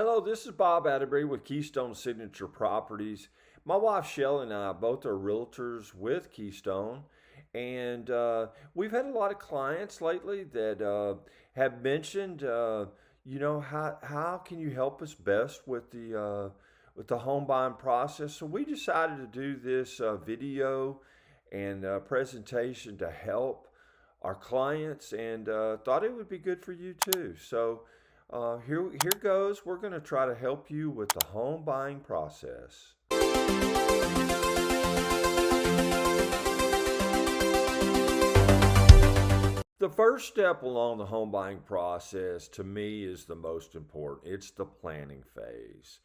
Hello, this is Bob Atteberry with Keystone Signature Properties. My wife Shelley and I both are realtors with Keystone, and we've had a lot of clients lately that have mentioned, how can you help us best with the home buying process? So we decided to do this video and presentation to help our clients, and thought it would be good for you too. So. Here goes. We're going to try to help you with the home buying process. The first step along the home buying process to me is the most important. It's the planning phase.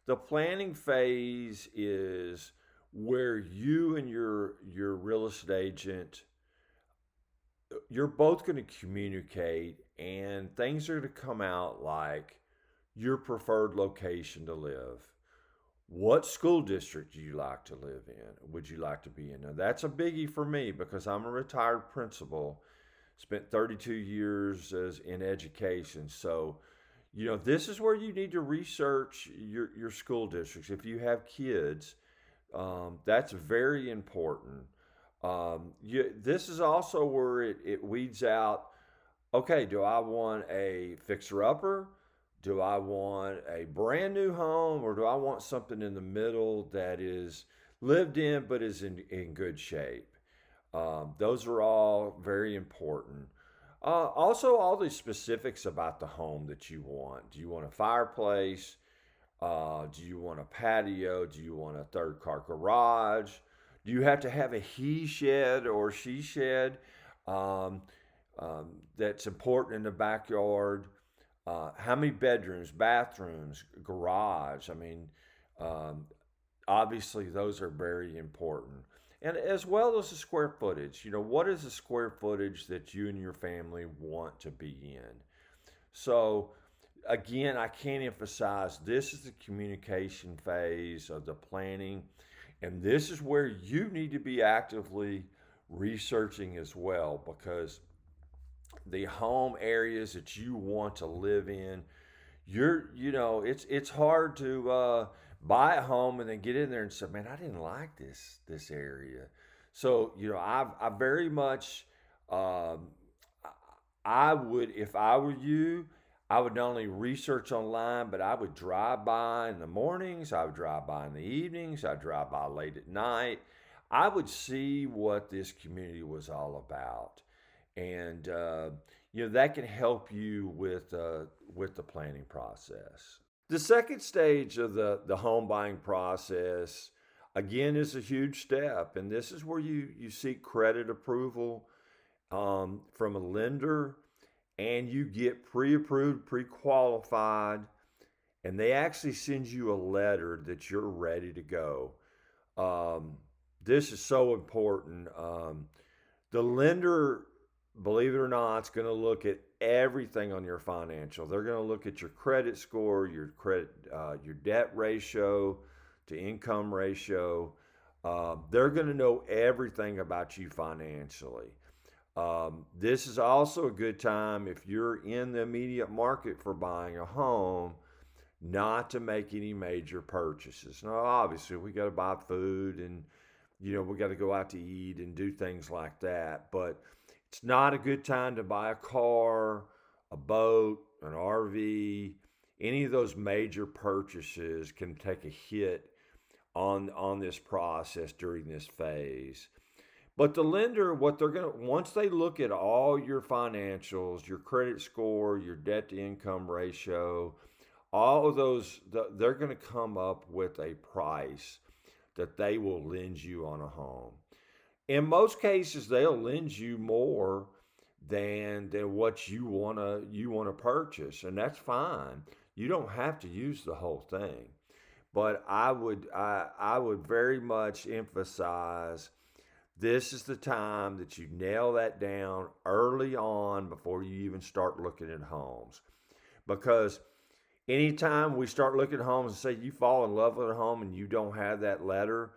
The planning phase is where you and your real estate agent, you're both going to communicate, and things are going to come out like your preferred location to live. What school district do you like to live in? Would you like to be in? Now, that's a biggie for me because I'm a retired principal, spent 32 years in education. So, this is where you need to research your school districts. If you have kids, that's very important. This is also where it weeds out, okay, do I want a fixer upper? Do I want a brand new home, or do I want something in the middle that is lived in but is in good shape? Those are all very important. Also, all the specifics about the home that you want. Do you want a fireplace? Do you want a patio? Do you want a third car garage? Do you have to have a he shed or she shed? Um, that's important in the backyard. How many bedrooms, bathrooms, garage? Um, obviously, those are very important. And as well as the square footage. What is the square footage that you and your family want to be in? So, again, I can't emphasize this is the communication phase of the planning, and this is where you need to be actively researching as well, because the home areas that you want to live in, it's hard to buy a home and then get in there and say, man, I didn't like this area. So I very much, um, I would, if I were you, I would not only research online, but I would drive by in the mornings, I would drive by in the evenings, I'd drive by late at night. I would see what this community was all about. And, that can help you with the planning process. The second stage of the home buying process, again, is a huge step. And this is where you seek credit approval from a lender, and you get pre-approved, pre-qualified, and they actually send you a letter that you're ready to go. Um, this is so important. The lender, believe it or not, is going to look at everything on your financial. They're going to look at your credit score, your debt ratio to income ratio. They're going to know everything about you financially. This is also a good time if you're in the immediate market for buying a home, not to make any major purchases. Now, obviously, we got to buy food, and we got to go out to eat and do things like that. But it's not a good time to buy a car, a boat, an RV. Any of those major purchases can take a hit on this process during this phase. But the lender, what they're going to, once they look at all your financials, your credit score, your debt to income ratio, all of those, they're going to come up with a price that they will lend you on a home. In most cases, they'll lend you more than what you want to purchase, and that's fine. You don't have to use the whole thing. But I would very much emphasize, this is the time that you nail that down early on before you even start looking at homes. Because anytime we start looking at homes and say you fall in love with a home and you don't have that letter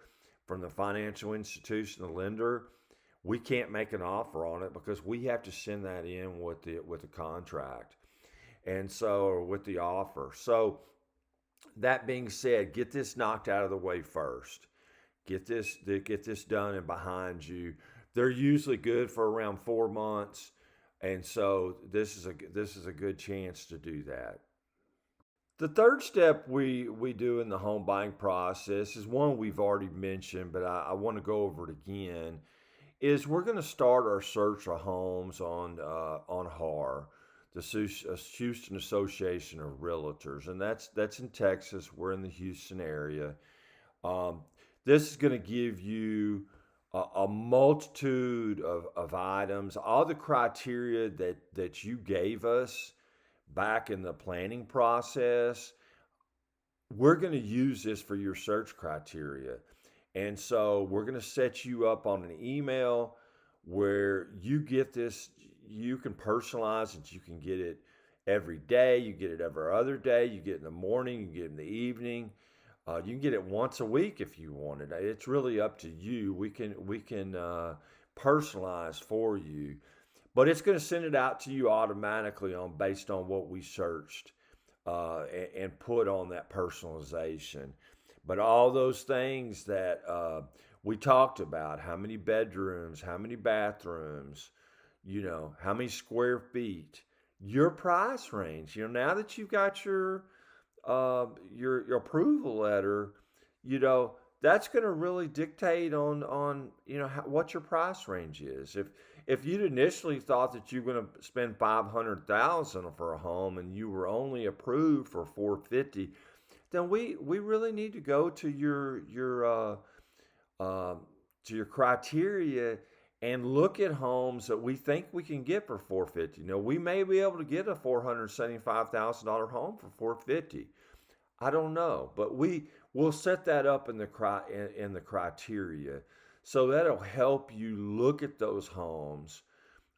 from the financial institution, the lender, we can't make an offer on it because we have to send that in with the contract. And so, or with the offer. So That being said, get this knocked out of the way first. Get this done and behind you. They're usually good for around 4 months, and so this is a good chance to do that. The third step we do in the home buying process is one we've already mentioned, but I want to go over it again. Is we're going to start our search of homes on HAR, the Houston Association of Realtors, and that's in Texas. We're in the Houston area. Um, this is going to give you a multitude of items, all the criteria that you gave us back in the planning process. We're going to use this for your search criteria. And so we're going to set you up on an email where you get this, you can personalize it, you can get it every day, you get it every other day, you get it in the morning, you get it in the evening. You can get it once a week if you want it. It's really up to you. We can personalize for you, but it's going to send it out to you automatically on based on what we searched and put on that personalization. But all those things that we talked about, how many bedrooms, how many bathrooms, how many square feet, your price range. Now that you've got your approval letter, you know that's going to really dictate on what your price range is. If you'd initially thought that you were going to spend 500,000 for a home and you were only approved for 450, then we really need to go uh, to your criteria and look at homes that we think we can get for 450. We may be able to get a $475,000 home for 450. I don't know, but will set that up in the criteria, so that'll help you look at those homes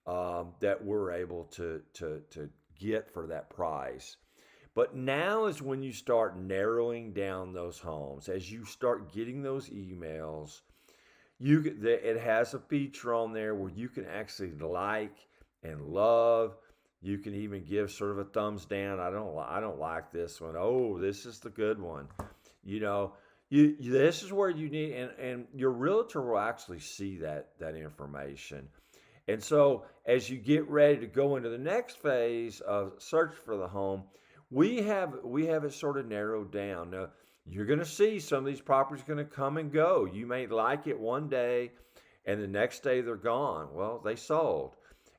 that we're able to get for that price. But now is when you start narrowing down those homes. As you start getting those emails, it has a feature on there where you can actually like and love. You can even give sort of a thumbs down. I don't like this one. Oh, this is the good one. You know, this is where you need, and your realtor will actually see that information. And so as you get ready to go into the next phase of search for the home, we have it sort of narrowed down. Now, you're going to see some of these properties going to come and go. You may like it one day and the next day they're gone. Well, they sold.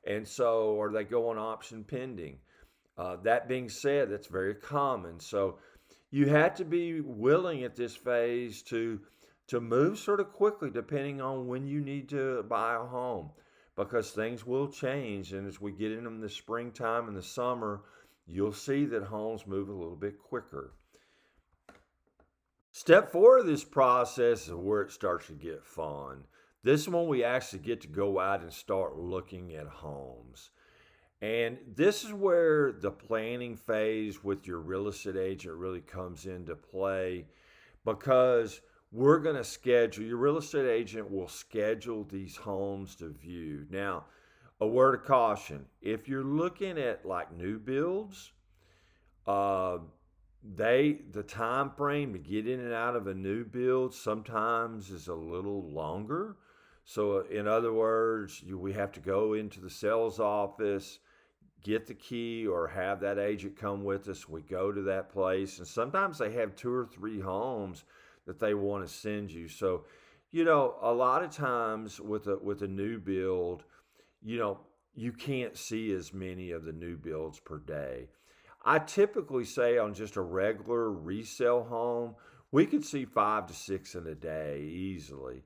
And so, or they go on option pending. That being said, that's very common. So you have to be willing at this phase to move sort of quickly depending on when you need to buy a home, because things will change. And as we get into the springtime and the summer, you'll see that homes move a little bit quicker. Step four of this process is where it starts to get fun. This one we actually get to go out and start looking at homes. And this is where the planning phase with your real estate agent really comes into play, because your real estate agent will schedule these homes to view. Now, a word of caution: if you're looking at like new builds, uh, the time frame to get in and out of a new build sometimes is a little longer. So in other words, we have to go into the sales office, get the key, or have that agent come with us. We go to that place, and sometimes they have two or three homes that they want to send you. So, a lot of times with a new build, you know, you can't see as many of the new builds per day. I typically say on just a regular resale home, we could see 5 to 6 in a day easily.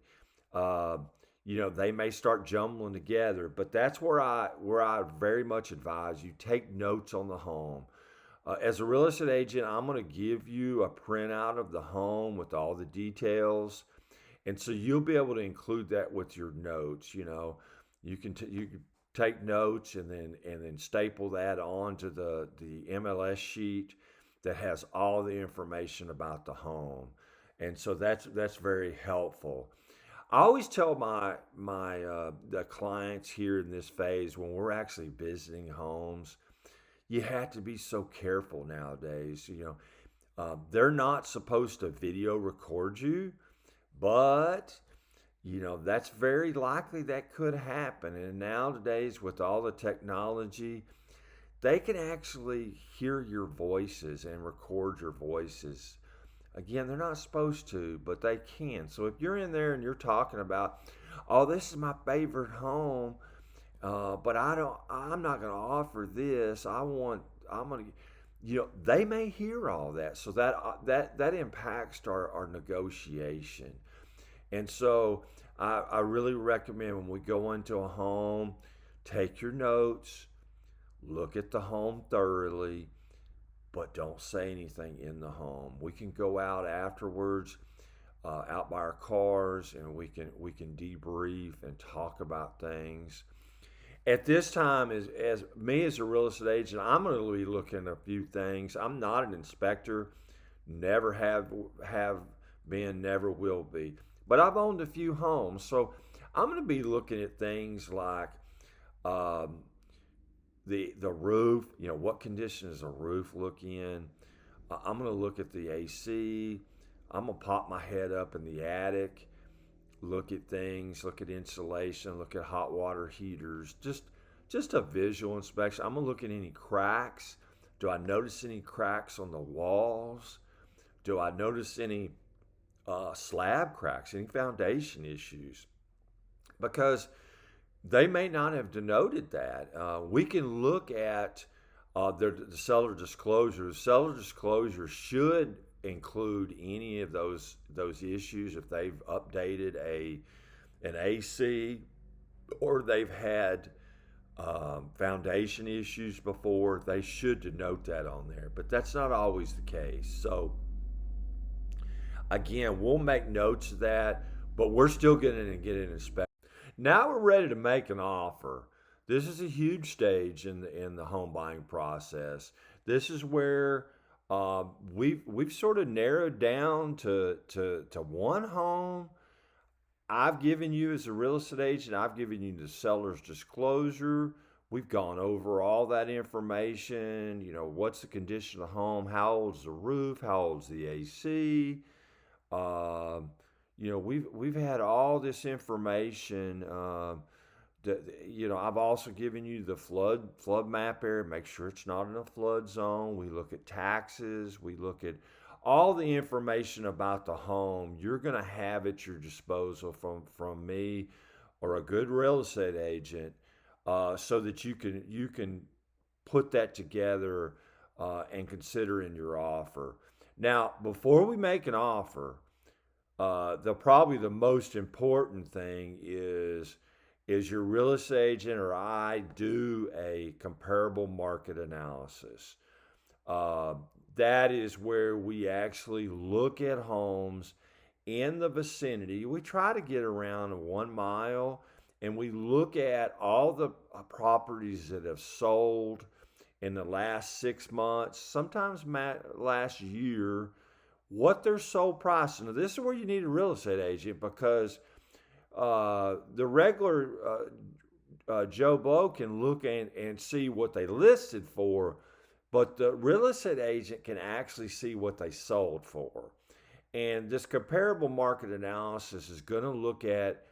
Uh, they may start jumbling together, but that's where I very much advise you take notes on the home. As a real estate agent, I'm going to give you a printout of the home with all the details, and so you'll be able to include that with your notes. You can take notes and then staple that onto the MLS sheet that has all the information about the home, and so that's very helpful. I always tell my the clients here in this phase when we're actually visiting homes, you have to be so careful nowadays. They're not supposed to video record you, but that's very likely that could happen. And nowadays, with all the technology, they can actually hear your voices and record your voices. Again, they're not supposed to, but they can. So if you're in there and you're talking about, oh, this is my favorite home, but I'm not going to offer this. I'm going to, they may hear all that. So that impacts our negotiation. And so I really recommend when we go into a home, take your notes, look at the home thoroughly, but don't say anything in the home. We can go out afterwards, out by our cars, and we can debrief and talk about things. At this time, as me as a real estate agent, I'm going to be looking at a few things. I'm not an inspector, never have been, never will be, but I've owned a few homes, so I'm going to be looking at things like um, the roof. What condition does the roof look in? I'm going to look at the AC. I'm going to pop my head up in the attic, look at things, look at insulation, look at hot water heaters, just a visual inspection. I'm going to look at any cracks. Do I notice any cracks on the walls? Do I notice any slab cracks, any foundation issues? Because they may not have denoted that. We can look at the seller disclosure. The seller disclosure should include any of those issues. If they've updated an AC, or they've had foundation issues before, they should denote that on there. But that's not always the case. So again, we'll make notes of that, but we're still going to get an inspection. Now we're ready to make an offer. This is a huge stage in the home buying process. This is where we've sort of narrowed down to one home. I've given you, as a real estate agent, I've given you the seller's disclosure. We've gone over all that information. What's the condition of the home? How old's the roof? How old's the AC? We've had all this information. I've also given you the flood map area. Make sure it's not in a flood zone. We look at taxes. We look at all the information about the home. You're going to have at your disposal from me or a good real estate agent, so that you can put that together and consider in your offer. Now, before we make an offer, probably the most important thing is your real estate agent or I do a comparable market analysis. That is where we actually look at homes in the vicinity. We try to get around 1 mile, and we look at all the properties that have sold in the last 6 months, sometimes last year, what their sold price. Now, this is where you need a real estate agent, because the regular Joe Blow can look and see what they listed for, but the real estate agent can actually see what they sold for. And this comparable market analysis is going to look at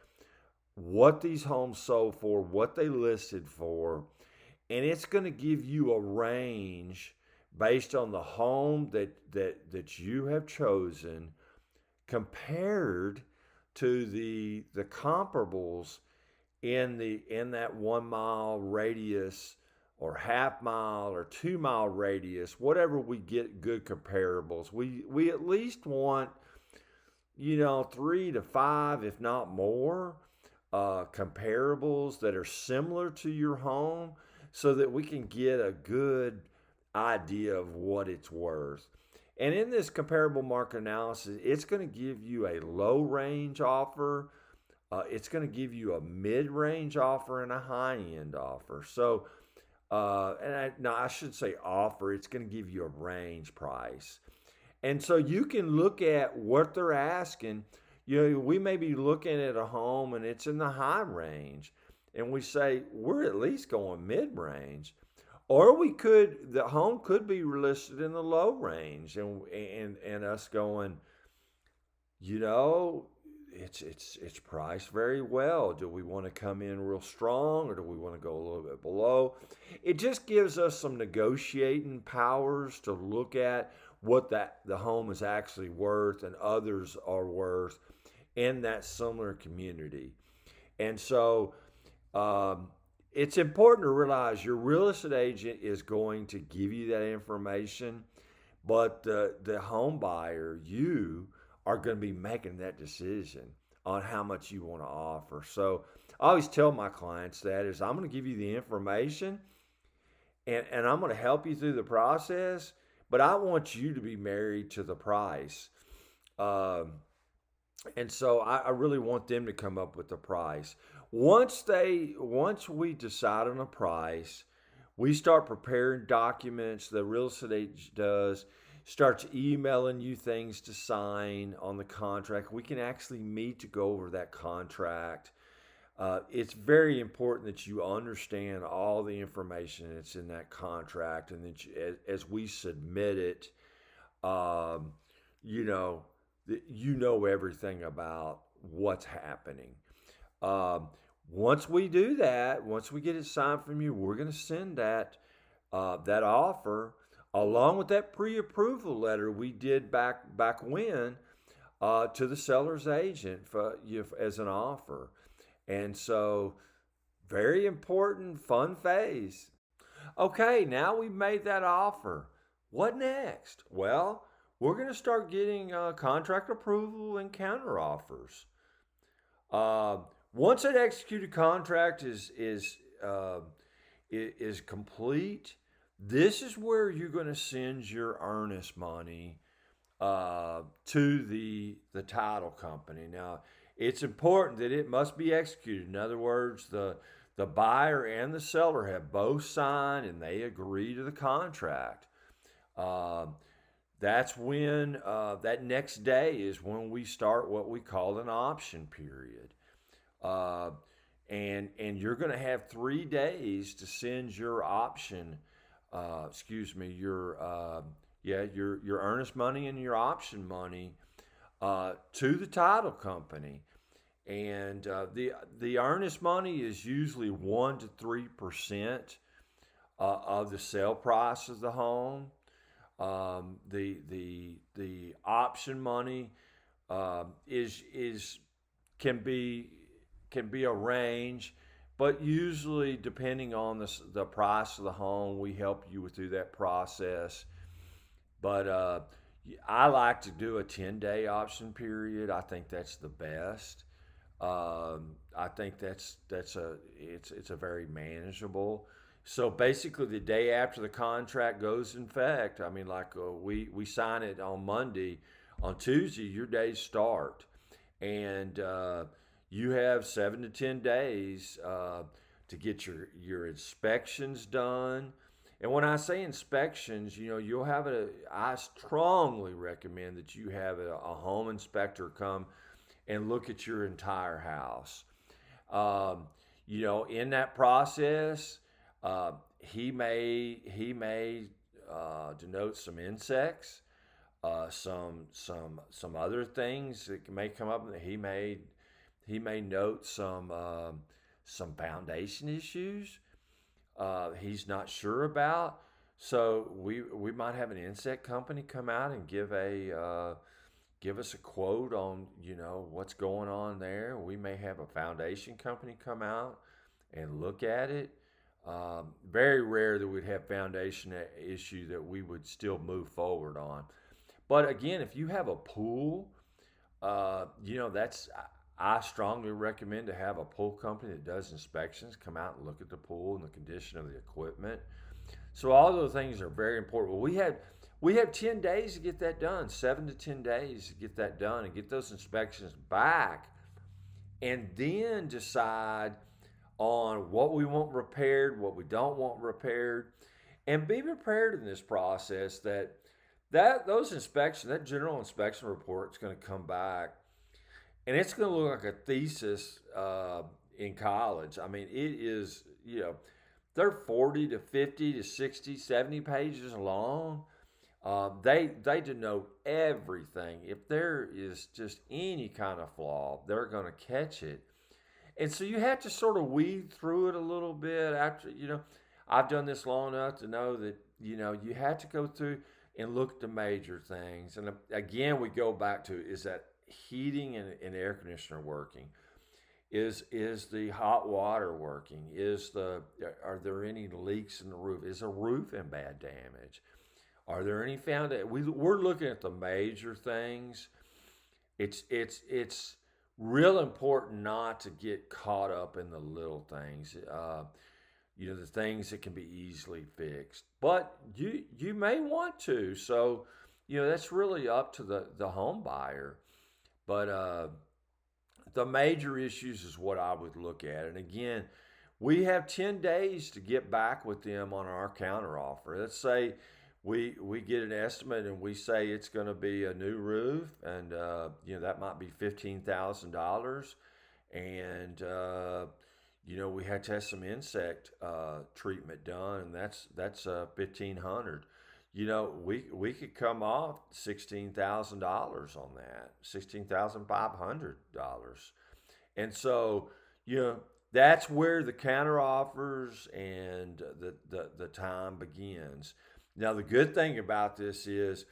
what these homes sold for, what they listed for, and it's going to give you a range based on the home that you have chosen compared to the comparables in that 1 mile radius, or half mile or 2 mile radius. Whatever, we get good comparables. We at least want 3 to 5, if not more, comparables that are similar to your home, so that we can get a good idea of what it's worth. And in this comparable market analysis, it's going to give you a low range offer, it's going to give you a mid range offer, and a high end offer. So I should say offer, it's going to give you a range price. And so you can look at what they're asking. We may be looking at a home and it's in the high range, and we say we're at least going mid range. Or the home could be listed in the low range, and us going, you know, it's priced very well. Do we want to come in real strong, or do we want to go a little bit below? It just gives us some negotiating powers to look at what the home is actually worth and others are worth in that similar community. And so it's important to realize your real estate agent is going to give you that information, but the home buyer, you are going to be making that decision on how much you want to offer. So I always tell my clients that is I'm going to give you the information, and I'm going to help you through the process, but I want you to be married to the price. Um, and so I really want them to come up with the price. Once we decide on a price, we start preparing documents. The real estate agent does starts emailing you things to sign on the contract. We can actually meet to go over that contract. It's very important that you understand all the information that's in that contract, and that as we submit it, um, you know, you know everything about what's happening. Um, Once we do that, once we get it signed from you, we're going to send that offer along with that pre-approval letter we did back when to the seller's agent as an offer. And so, very important, fun phase. Okay, now we've made that offer. What next? Well, we're going to start getting contract approval and counter offers. Uh, Once an executed contract is complete, this is where you're going to send your earnest money to the title company. Now, it's important that it must be executed. In other words, the buyer and the seller have both signed and they agree to the contract. Um, that's when that next day is when we start what we call an option period. Uh, and you're going to have 3 days to send your option, excuse me, your earnest money and your option money to the title company. And the earnest money is usually 1 to 3% of the sale price of the home. The option money is can be can be a range, but usually depending on the price of the home, we help you through that process. But I like to do a 10-day option period. I think that's the best. I think it's a very manageable. So basically, the day after the contract goes in effect, I mean, like we sign it on Monday, on Tuesday your days start, and you have 7 to 10 days to get your inspections done. And when I say inspections, you'll have I strongly recommend that you have a home inspector come and look at your entire house. Um, in that process, he may denote some insects, some other things that may come up. He may note some foundation issues he's not sure about. So we might have an insect company come out and give us a quote on what's going on there. We may have a foundation company come out and look at it. Very rare that we'd have foundation issue that we would still move forward on. But again, if you have a pool, that's I strongly recommend to have a pool company that does inspections come out and look at the pool and the condition of the equipment. So all those things are very important. Well, we have 10 days to get that done, 7 to 10 days to get that done and get those inspections back, and then decide on what we want repaired, what we don't want repaired, and be prepared in this process that those inspections, that general inspection report is going to come back, and it's going to look like a thesis in college. I mean, it is, they're 40 to 50 to 60, 70 pages long. They denote everything. If there is just any kind of flaw, they're going to catch it. And so you have to sort of weed through it a little bit after, I've done this long enough to know that, you have to go through and look at the major things. And again, we go back to, is that heating and air conditioner working? Is the hot water working? Are there any leaks in the roof? Is the roof in bad damage? Are there any we're looking at the major things. It's real important not to get caught up in the little things. The things that can be easily fixed, but you may want to. So, that's really up to the home buyer. But the major issues is what I would look at. And again, we have 10 days to get back with them on our counteroffer. Let's say we get an estimate and we say it's going to be a new roof, and that might be $15,000, and we had to have some insect treatment done, and that's $1,500. We could come off $16,000 on that, $16,500, and so that's where the counteroffers and the time begins. Now, the good thing about this is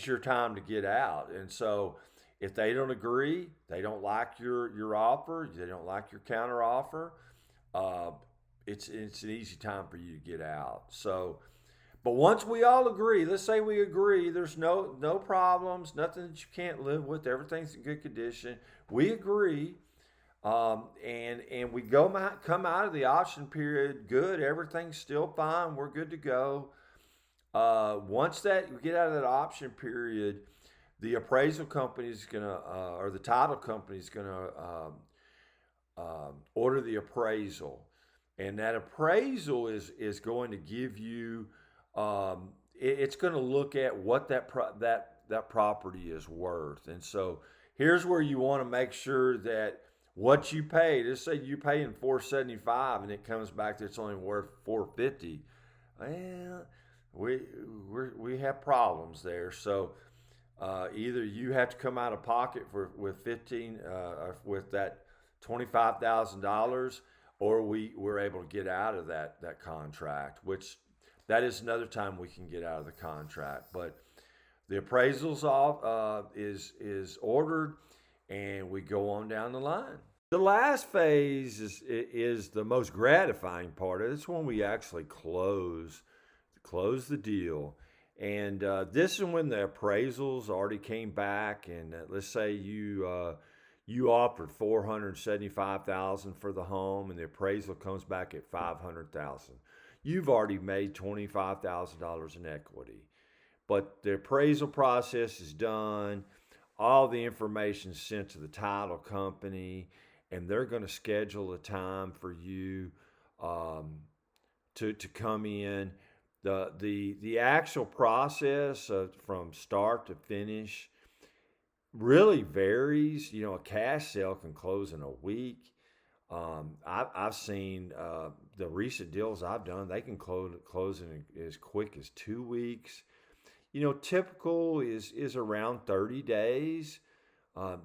your time to get out. And so if they don't agree, they don't like your offer, they don't like your counter offer, it's an easy time for you to get out. So, but once we all agree, let's say we agree, there's no problems, nothing that you can't live with, everything's in good condition. We agree, and we come out of the option period good, everything's still fine, we're good to go. Once that you get out of that option period, the appraisal company is gonna, or the title company is gonna order the appraisal, and that appraisal is going to give you, it's going to look at what that property is worth, and so here's where you want to make sure that what you paid. Let's say you pay in $475, and it comes back that it's only worth $450. Well, we have problems there. So either you have to come out of pocket with that $25,000, or we're able to get out of that contract, which that is another time we can get out of the contract. But the appraisal's off, is ordered, and we go on down the line. The last phase is the most gratifying part. It's when we actually close the deal, and this is when the appraisals already came back, and let's say you offered $475,000 for the home, and the appraisal comes back at $500,000. You've already made $25,000 in equity, but the appraisal process is done. All the information is sent to the title company, and they're going to schedule a time for you to come in. The actual process from start to finish really varies. A cash sale can close in a week. I've seen the recent deals I've done, they can close in as quick as 2 weeks. Typical is around 30 days.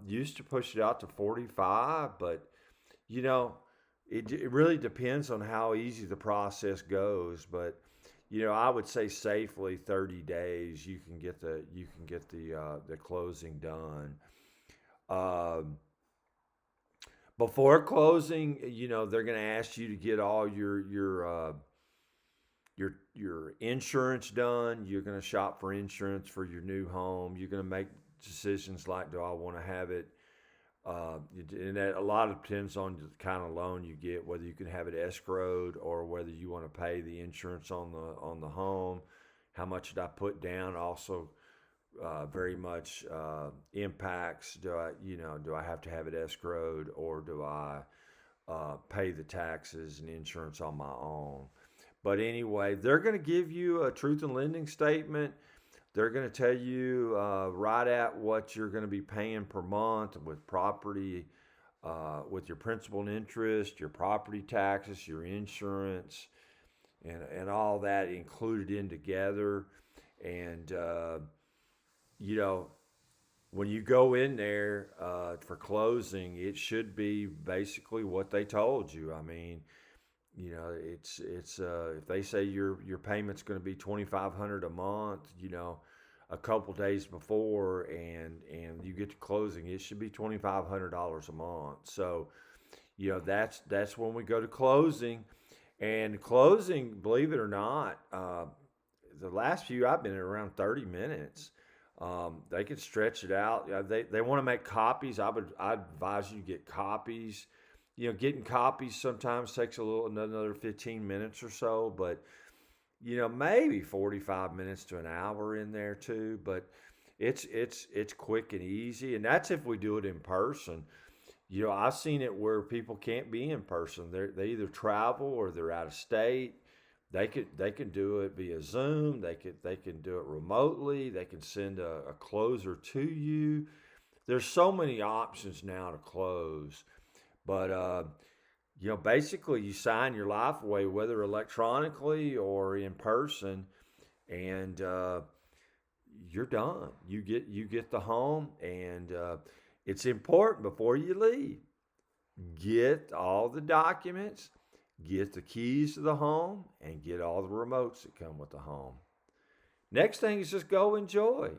Used to push it out to 45, but it really depends on how easy the process goes. But I would say safely 30 days you can get the closing done. Before closing, they're going to ask you to get all your insurance done. You're going to shop for insurance for your new home. You're going to make decisions like, do I want to have it? And that a lot of depends on the kind of loan you get, whether you can have it escrowed or whether you want to pay the insurance on the home. How much did I put down? Also, very much impacts. Do I have to have it escrowed, or do I pay the taxes and insurance on my own? But anyway, they're going to give you a truth in lending statement. They're going to tell you right at what you're going to be paying per month with property, with your principal and interest, your property taxes, your insurance. and all that included in together. And you know, when you go in there for closing, it should be basically what they told you. I mean, it's if they say your payment's going to be $2,500 a month, a couple days before, and you get to closing, it should be $2,500 a month. So that's when we go to closing, and closing, believe it or not, the last few I've been at around 30 minutes. They can stretch it out. They want to make copies. I advise you to get copies. Getting copies sometimes takes another 15 minutes or so, but maybe 45 minutes to an hour in there too. But it's quick and easy, and that's if we do it in person. I've seen it where people can't be in person. They either travel or they're out of state. They can do it via Zoom. They can do it remotely. They can send a closer to you. There's so many options now to close, but basically you sign your life away, whether electronically or in person, and you're done. You get the home, and it's important before you leave. Get all the documents, get the keys to the home, and get all the remotes that come with the home. Next thing is just go enjoy.